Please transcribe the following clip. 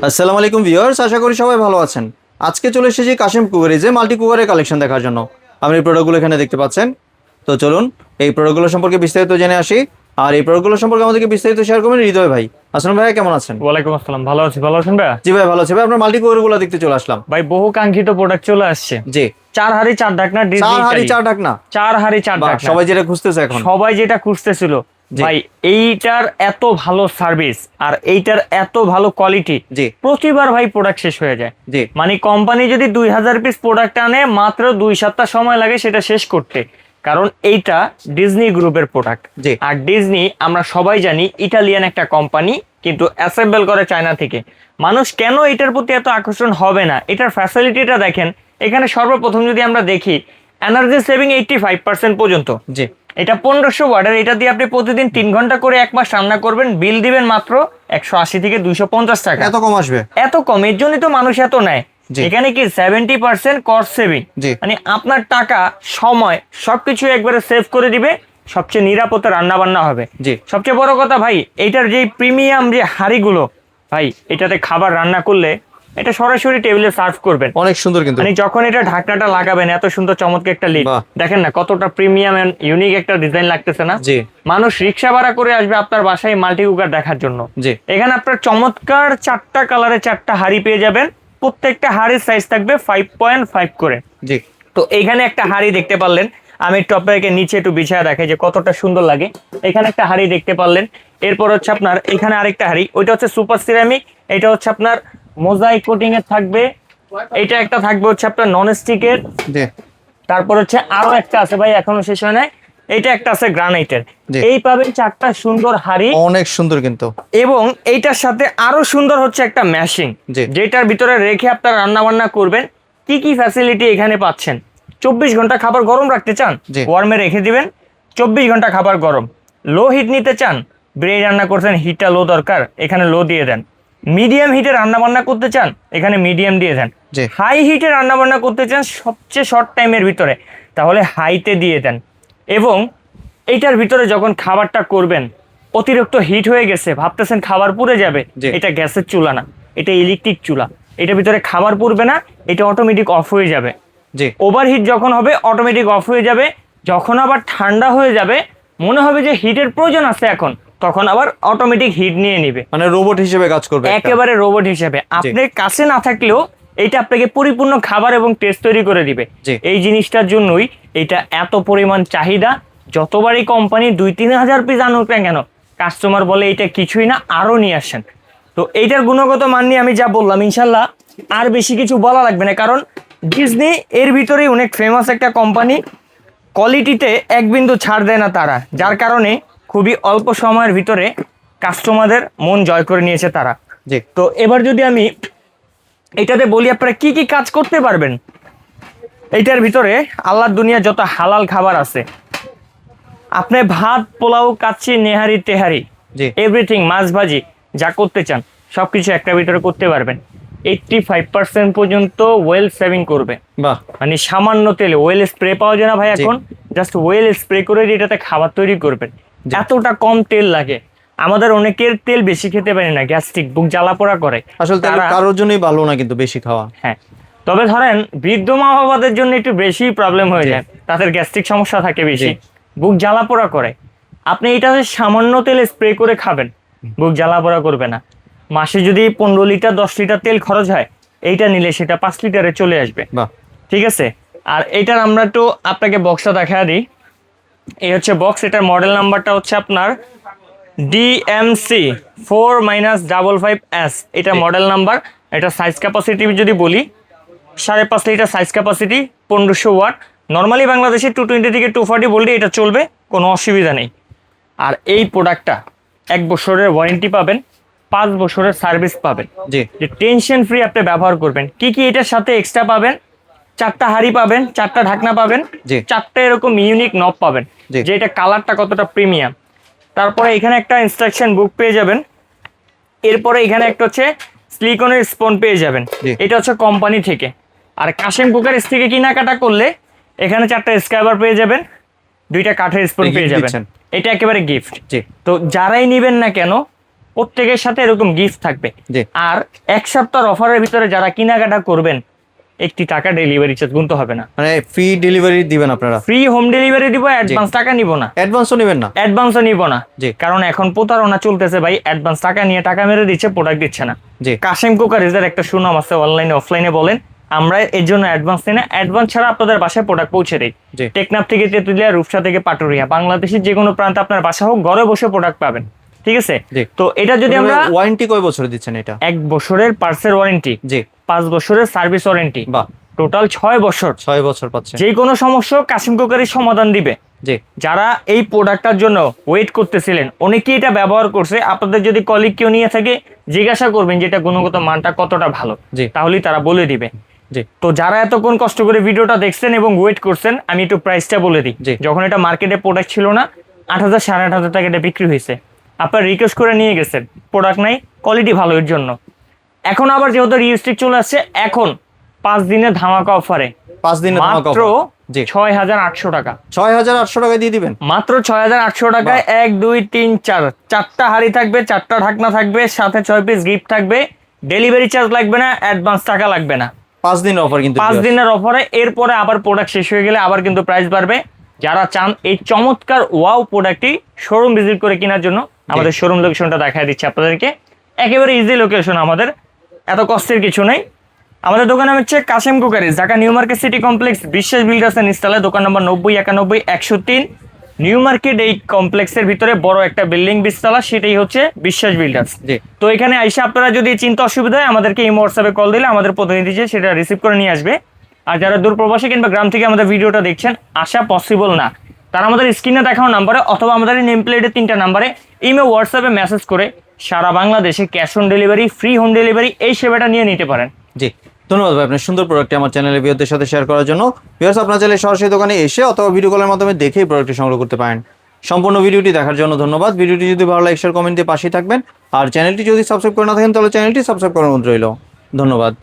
আসসালামু আলাইকুম ভিউয়ার্স, আশা করি সবাই ভালো আছেন। আজকে চলে এসেছি কাশিম কুকারিজে মাল্টি কুকারের কালেকশন দেখার জন্য। আপনি এই প্রোডাক্টগুলো এখানে দেখতে পাচ্ছেন। তো চলুন এই প্রোডাক্টগুলো সম্পর্কে বিস্তারিত জেনে আসি। আর এই প্রোডাক্টগুলো সম্পর্কে আমাদেরকে বিস্তারিত শেয়ার করবেন হৃদয় ভাই। আসসালাম ভাই, কেমন আছেন? ওয়ালাইকুম আসসালাম, ভালো আছি। ভালো আছেন ভাই? জি ভাই, ভালো আছে ভাই। আপনার মাল্টি কুকারগুলো দেখতে চলে আসলাম ভাই বহু কাঙ্ক্ষিত প্রোডাক্ট চলে আসছে। জি। 4 হাড়ি 4 ঢাকনা ডিজনি 4 হাঁড়ি 4 ঢাকনা। 4 হাড়ি 4 বাহ, ঢাকনা সবাই যেটা খুঁজতেছে এখন। সবাই যেটা খুঁজতেছিল জি। ভাই, এইটার এত ভালো সার্ভিস আর এইটার এত ভালো কোয়ালিটি, জি। প্রতিবার ভাই প্রোডাক্ট শেষ হয়ে যায়। জি। মানে কোম্পানি যদি 2000 পিস প্রোডাক্ট আনে মাত্র 2 সপ্তাহ সময় লাগে সেটা শেষ করতে, কারণ এইটা ডিজনি গ্রুপের প্রোডাক্ট। জি। আর ডিজনি আমরা সবাই জানি ইটালিয়ান একটা কোম্পানি, কিন্তু অ্যাসেম্বল করে চায়না থেকে। মানুষ কেন এটার প্রতি এত আকর্ষণ হবে না? এটার ফ্যাসিলিটিটা দেখেন। এখানে সর্বপ্রথম যদি আমরা দেখি, এনার্জি সেভিং 85% পর্যন্ত। জি। এটা 1500 ওয়াটের। এটা দিয়ে আপনি প্রতিদিন 3 ঘন্টা করে 1 মাস রান্না করবেন, বিল দিবেন মাত্র 180 থেকে 250 টাকা। এত কম আসবে? এত কম, এর জন্যই তো মানুষ এত নেয়। জি। এখানে কি 70% কস্ট সেভিং, জি। মানে আপনার টাকা সময় সবকিছু একবারে সেভ করে দিবে। সবচেয়ে নিরাপদে রান্না বান্না হবে। জি। সবচেয়ে বড় কথা ভাই, এইটার যে প্রিমিয়াম যে হাঁড়িগুলো ভাই, এটাতে খাবার রান্না করলে এটা সরাসরি টেবিলে সার্ভ করবেন। অনেক সুন্দর কিন্তু। মানে যখন এটা ঢাকনাটা লাগাবেন, এত সুন্দর চমৎকার একটা লিড, বাহ। দেখেন না কতটা প্রিমিয়াম এন্ড ইউনিক একটা ডিজাইন লাগতেছে না? জি। মানুষ রিক্সা ভাড়া করে আসবে আপনার বাসায় মাল্টি কুকার দেখার জন্য। জি। এখানে আপনার চমৎকার 4টা কালারে 4টা হাঁড়ি পেয়ে যাবেন। প্রত্যেকটা হাঁড়ির সাইজ থাকবে 5.5 করে। জি। তো এখানে একটা হাঁড়ি দেখতে পারলেন, আমি টপের নিচে একটু বিছায়া দেখাই যে কতটা সুন্দর লাগে। এখানে একটা হাঁড়ি দেখতে পারলেন। এরপর হচ্ছে আপনার এখানে আরেকটা হাঁড়ি, ওইটা হচ্ছে সুপার সিরামিক। এটা হচ্ছে আপনার মোজাইক কোটিং এর থাকবে। এটা একটা থাকবে হচ্ছে আপনার নন স্টিকের। জি। তারপর হচ্ছে আরো একটা আছে ভাই, এখনো শেষ হয় নাই। এইটা একটা আছে গ্রানাইটের। জি। এই পাবেন 4টা সুন্দর হাঁড়ি। অনেক সুন্দর কিন্তু। এবং এইটার সাথে আরো সুন্দর হচ্ছে একটা ম্যাশিং, জি। যেটার ভিতরে রেখে আপনারা রান্না বান্না করবেন। কি কি ফ্যাসিলিটি এখানে পাচ্ছেন? 24 ঘন্টা খাবার গরম রাখতে চান, জি। ওয়ার্মে রেখে দিবেন, 24 ঘন্টা খাবার গরম। লো হিট নিতে চান, বিরিয়ানি রান্না করছেন, হিটটা লো দরকার, এখানে লো দিয়ে দেন। মিডিয়াম হিটে রান্না বান্না করতে চান, এখানে মিডিয়াম দিয়ে দেন। জি। হাই হিটে রান্না বান্না করতে চান সবচেয়ে শর্ট টাইমের ভিতরে, তাহলে হাইতে দিয়ে দেন। এবং এইটার ভিতরে যখন খাবারটা করবেন, অতিরিক্ত হিট হয়ে গেছে, ভাবতেছেন খাবার পুড়ে যাবে, জি। এটা গ্যাসের চুলা না, এটা ইলেকট্রিক চুলা। এটার ভিতরে খাবার পুড়বে না, এটা অটোমেটিক অফ হয়ে যাবে। জি। ওভারহিট যখন হবে অটোমেটিক অফ হয়ে যাবে। যখন আবার ঠান্ডা হয়ে যাবে, মনে হবে যে হিটের প্রয়োজন আছে এখন, তখন আবার অটোমেটিক হিট নিয়ে নিবে। মানে রোবট হিসেবে কাজ করবে একটা। একেবারে রোবট হিসেবে। আপনার কাছে না থাকলেও এটা আপনাকে পরিপূর্ণ খাবার এবং টেস্ট তৈরি করে দিবে। জি। এই জিনিসটার জন্যই এটা এত পরিমাণ চাহিদা। যতবারই কোম্পানি 2-3 হাজার পিস আনুক না কেন, কাস্টমার বলে এটা কিছুই না, আরো নিয়ে আসেন। তো এইটার গুণগত মান নিয়ে আমি যা বললাম, ইনশাল্লাহ আর বেশি কিছু বলা লাগবে না, কারণ ডিজনি এর ভিতরেই অনেক ফেমাস একটা কোম্পানি। কোয়ালিটিতে এক বিন্দু ছাড় দেয় না তারা, যার কারণে খুবই অল্প সময়ের ভিতরে কাস্টমারদের মন জয় করে নিয়েছে তারা। জি। তো এবার যদি আমি এটাতে বলি আপনারা কি কি কাজ করতে পারবেন। এইটার ভিতরে আল্লাহর দুনিয়া যত হালাল খাবার আছে, আপনি ভাত, পোলাও, কাচ্চি, নেহারি, তেহারি, জি। এভরিথিং, মাছ ভাজি যা করতে চান সবকিছু একটা ভিতরে করতে পারবেন। 85% পর্যন্ত ওয়েল সেভিং করবে। বাহ। মানে সামান্য তেলে, ওয়েল স্প্রে পাওয়া যায় না ভাই এখন, জাস্ট ওয়েল স্প্রে করে এটাতে খাবার তৈরি করবেন। জি। এতটা কম তেল লাগে। আমাদের অনেকের তেল বেশি খেতে পারে না, গ্যাস্ট্রিক, বুক জ্বালা পোড়া করে। আসলে তেল কারোর জন্যই ভালো না কিন্তু বেশি খাওয়া। হ্যাঁ, তবে ধরেন বৃদ্ধ মা বাবাদের জন্য একটু বেশি প্রবলেম হয়ে যায়, তাদের গ্যাস্ট্রিক সমস্যা থাকে বেশি, বুক জ্বালা পোড়া করে। আপনি এটা সামান্য তেলে স্প্রে করে খাবেন, বুক জ্বালা পোড়া করবে না। মাসে যদি 15 লিটার 10 লিটার তেল খরচ হয়, এইটা নিলে সেটা 5 লিটারে চলে আসবে। বাহ। ঠিক আছে। আর এইটার আমরা একটু আপনাকে বক্সটা দেখা দিই। এই হচ্ছে বক্স। এটার মডেল নাম্বারটা হচ্ছে আপনার DMC 4-55S, এটা মডেল নাম্বার। এটা সাইজ ক্যাপাসিটি যদি বলি, 5.5 litre size capacity, 1500 watt. Normally বাংলাদেশে 220 থেকে 240 ভোল্টে এটা চলবে, কোনো অসুবিধা নেই। আর এই প্রোডাক্টটা 1 বছরের ওয়ারেন্টি পাবেন, 5 বছরের সার্ভিস পাবেন। জি। যে টেনশন ফ্রি আপনি ব্যবহার করবেন। কি কি এটার সাথে এক্সট্রা পাবেন? 4টা হাঁড়ি পাবেন, 4টা ঢাকনা পাবেন, জি। 4টা এরকম ইউনিক নব পাবেন, জি। যে এটা কালারটা কতটা প্রিমিয়াম। তারপরে এখানে একটা ইনস্ট্রাকশন বুক পেয়ে যাবেন। এরপরে এখানে একটা হচ্ছে সিলিকনের স্পন পেয়ে যাবেন, জি। এটা হচ্ছে কোম্পানি থেকে। আর কাশিম কুকারিজ থেকে কেনাকাটা করলে এখানে 4টা স্ক্রাইবার পেয়ে যাবেন, 2টা কাঠের স্পুন পেয়ে যাবেন। এটা একেবারে গিফট। জি। তো যারাই নেবেন না কেন, প্রত্যেকের সাথে এরকম গিফট থাকবে। জি। আর 1 সপ্তাহের অফারের ভিতরে যারা কেনাকাটা করবেন, 1 টাকা ডেলিভারি চার্জ গুনতে হবে না। মানে ফ্রি ডেলিভারি দিবেন আপনারা? ফ্রি হোম ডেলিভারি দিব, অ্যাডভান্স টাকা নিব না। অ্যাডভান্সও নেবেন না? অ্যাডভান্সও নিব না। জি। কারণ এখন প্রতারণা চলতেছে ভাই, অ্যাডভান্স টাকা নিয়ে টাকা মেরে দিচ্ছে, প্রোডাক্ট দিচ্ছে না। জি। কাশেম কুকারিজের একটা সুনাম আছে অনলাইনে অফলাইনে বলেন, আমরা এর জন্য অ্যাডভান্স নিই না, অ্যাডভান্স ছাড়া আপনাদের বাসায় প্রোডাক্ট পৌঁছে দেই। জি। টেকনাফ থেকে তেতুলিয়া, রূপসা থেকে পাটুরিয়া, বাংলাদেশের যে কোনো প্রান্তে আপনার বাসা হোক, ঘরে বসে প্রোডাক্ট পাবেন। ঠিক আছে? জি। তো এটা যদি আমরা ওয়ারেন্টি কয় বছর দিচ্ছেন এটা? 1 বছরের পার্সের ওয়ারেন্টি, জি। 5 বছরের সার্ভিস ওয়ারেন্টি, বাহ, টোটাল 6 বছর। 6 বছর পাচ্ছেন। যে কোনো সমস্যা কাশেম কুকারি সমাধান দিবে। জি। যারা এই প্রোডাক্টটার জন্য ওয়েট করতেছিলেন, অনেকেই এটা ব্যবহার করছে, আপনাদের যদি কলিগ কেউ নিয়ে থাকে জিজ্ঞাসা করবেন যে এটা গুণগত মানটা কতটা ভালো, জি। তাহলেই তারা বলে দিবে। জি। তো যারা এতক্ষণ কষ্ট করে ভিডিওটা দেখছেন এবং ওয়েট করছেন, আমি একটু প্রাইসটা বলে দিই। জি। যখন এটা মার্কেটে প্রোডাক্ট ছিল না, 8,000 8,500 টাকা এটা বিক্রি হয়েছে। আপনার রিকোয়েস্ট করে নিয়ে গেছেন, প্রোডাক্ট নাই, কোয়ালিটি ভালো এর জন্য। এখন আবার যেহেতু রিস্ট্রিক চলে আসছে, এখন 5 দিনের ধামাকা অফারে 5 দিনের ধামাকা মাত্র offer। জি। 6,800 টাকা। 6,800 টাকা দিয়ে দিবেন? মাত্র 6,800 টাকায় 1 2 3 4 4টা হাড়ি থাকবে, 4টা ঢাকনা থাকবে, সাথে 6 পিস গিফট থাকবে। ডেলিভারি চার্জ লাগবে না, অ্যাডভান্স টাকা লাগবে না। 5 দিনের অফার কিন্তু 5 দিনের অফারে। এরপরে আবার প্রোডাক্ট শেষ হয়ে গেলে আবার কিন্তু প্রাইস বাড়বে। যারা চান এই চমৎকার ওয়াও প্রোডাক্টটি শোরুম ভিজিট করে কেনার জন্য, আমাদের শোরুম লোকেশনটা দেখায় দিচ্ছি আপনাদেরকে। একেবারে ইজি লোকেশন আমাদের, এত কষ্টের কিছু নেই। আমাদের দোকান হচ্ছে Kashem cookeries, Dhaka new market city complex, বিশ্বাস বিল্ডার্স এন্ড ইনস্টলে, দোকান নম্বর 90 91 103। নিউ মার্কেট এই কমপ্লেক্সের ভিতরে বড় একটা বিল্ডিং 20 তলা, সেটাই হচ্ছে বিশ্বাস বিল্ডার্স। জি। তো এখানে আইসা আপনারা যদি চিন্তা অসুবিধা হয়, আমাদেরকে এই হোয়াটসঅ্যাপে কল দিলে আমাদের প্রতিনিধি যে সেটা রিসিভ করে নিয়ে আসবে। আর যারা দূর প্রবাসী কিংবা গ্রাম থেকে আমাদের ভিডিওটা দেখছেন, আসা পসিবল না, তারা আমাদের স্ক্রিনে দেখানো নাম্বারে অথবা আমাদের নেম প্লেটে 3টা নাম্বারে ইমেল হোয়াটসঅ্যাপে মেসেজ করে সারা বাংলাদেশে cash on delivery, free home delivery এই সেবাটা নিয়ে নিতে পারেন। জি, ধন্যবাদ ভাই আপনার সুন্দর প্রোডাক্টটি আমার চ্যানেলের ভিউয়ারদের সাথে শেয়ার করার জন্য। ভিউয়ার্স, আপনার চাইলে সরাসরি দোকানে এসে অথবা ভিডিও কলের মাধ্যমে দেখেই প্রোডাক্টটি সংগ্রহ করতে পারেন। সম্পূর্ণ ভিডিওটি দেখার জন্য ধন্যবাদ। ভিডিওটি যদি ভালো লাগে শেয়ার, কমেন্ট দিয়ে পাশেই থাকবেন। আর চ্যানেলটি যদি সাবস্ক্রাইব করে না থাকেন তাহলে চ্যানেলটি সাবস্ক্রাইব করার অনুরোধ রইল। ধন্যবাদ।